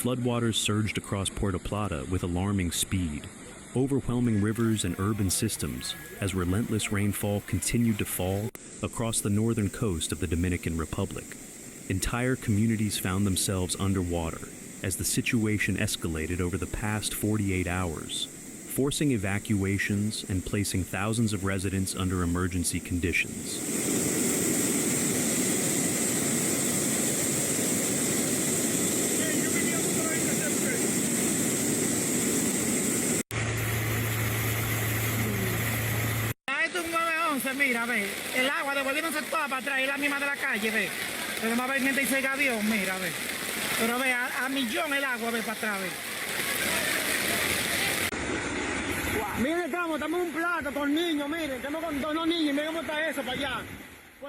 floodwaters surged across Puerto Plata with alarming speed, overwhelming rivers and urban systems as relentless rainfall continued to fall across the northern coast of the Dominican Republic. Entire communities found themselves underwater as the situation escalated over the past 48 hours, forcing evacuations and placing thousands of residents under emergency conditions. Mira, ve, el agua devolviéndose toda para atrás, es la misma de la calle, ve. Pero más realmente dice gavión, mira, ve. Pero ve, a millón el agua, ve, para atrás, ve. Miren, estamos en un plato con niños, miren, estamos con dos niños, miren cómo está eso para allá.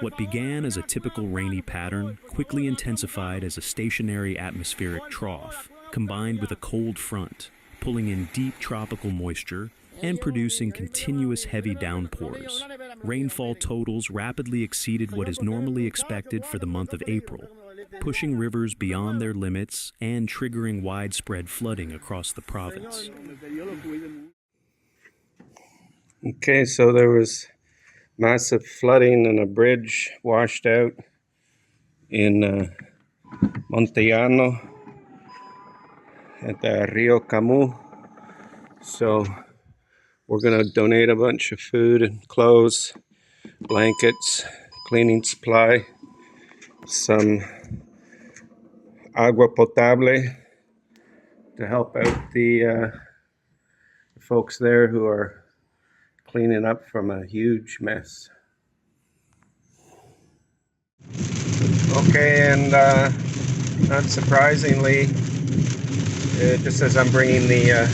What began as a typical rainy pattern quickly intensified as a stationary atmospheric trough, combined with a cold front, pulling in deep tropical moisture and producing continuous heavy downpours. Rainfall totals rapidly exceeded what is normally expected for the month of April, pushing rivers beyond their limits and triggering widespread flooding across the province. Okay, so there was massive flooding and a bridge washed out in Montellano at the Rio Camus. So we're going to donate a bunch of food and clothes, blankets, cleaning supply, some agua potable to help out the folks there who are cleaning up from a huge mess. Okay, and not surprisingly, just as I'm bringing the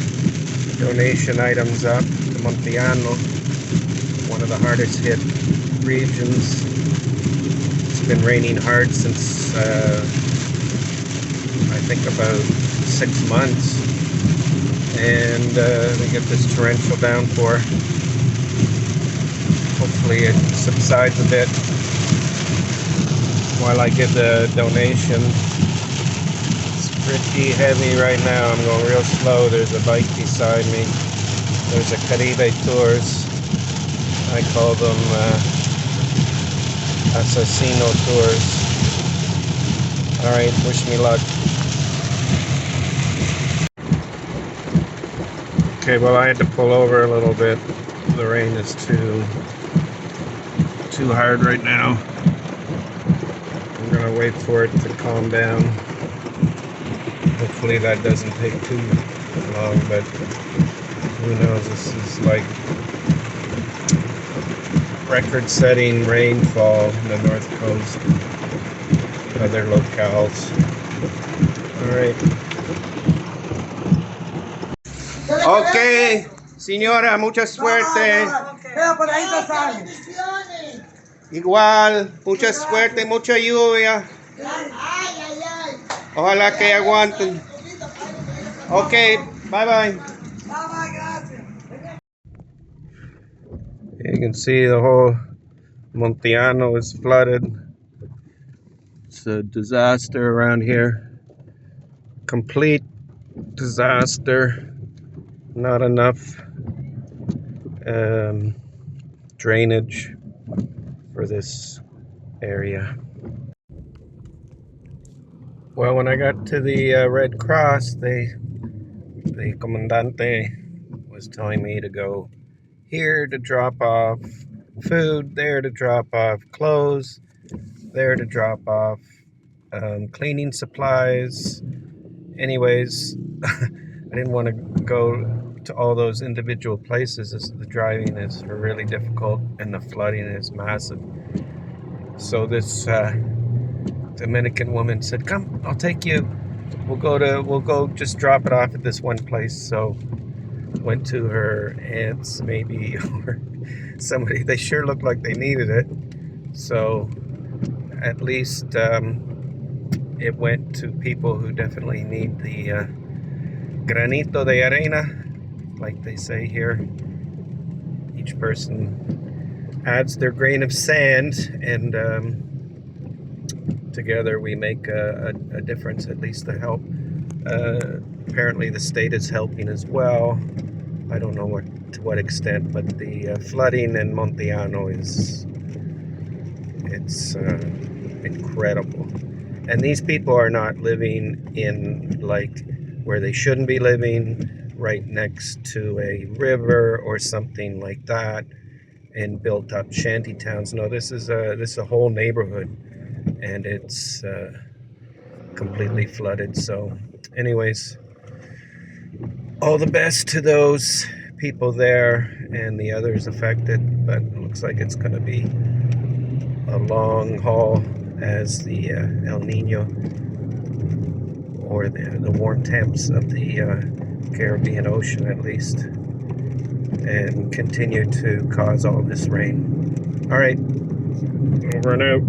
donation items up to Montellano, one of the hardest hit regions. It's been raining hard since I think about 6 months, and we get this torrential downpour. Hopefully it subsides a bit while I give the donation. Pretty heavy right now. I'm going real slow. There's a bike beside me. There's a Caribe Tours. I call them Assassino Tours. Alright, wish me luck. Okay, well I had to pull over a little bit. The rain is too hard right now. I'm gonna wait for it to calm down. Hopefully that doesn't take too long, but who knows, this is like record-setting rainfall in the north coast, other locales. Alright. Okay, señora, mucha suerte. Igual, mucha suerte, mucha lluvia. Ojalá que aguanten. Okay, bye-bye. You can see the whole Montellano is flooded. It's a disaster around here. Complete disaster. Not enough drainage for this area. Well, when I got to the Red Cross, the comandante was telling me to go here to drop off food, there to drop off clothes, there to drop off cleaning supplies. Anyways, I didn't want to go to all those individual places. The driving is really difficult and the flooding is massive. So this Dominican woman said, "Come, I'll take you. We'll go just drop it off at this one place." So went to her aunt's maybe, or somebody. They sure looked like they needed it. So at least it went to people who definitely need the granito de arena, like they say here. Each person adds their grain of sand, and together we make a difference, at least to help Apparently the state is helping as well. I don't know to what extent, but the flooding in Montellano is incredible. And these people are not living in like where they shouldn't be living, right next to a river or something like that, in built up shanty towns. No, this is a whole neighborhood, and it's completely flooded. So anyways, all the best to those people there and the others affected, but it looks like it's going to be a long haul as the El Nino, or the warm temps of the Caribbean Ocean at least, and continue to cause all this rain. All right, over and out.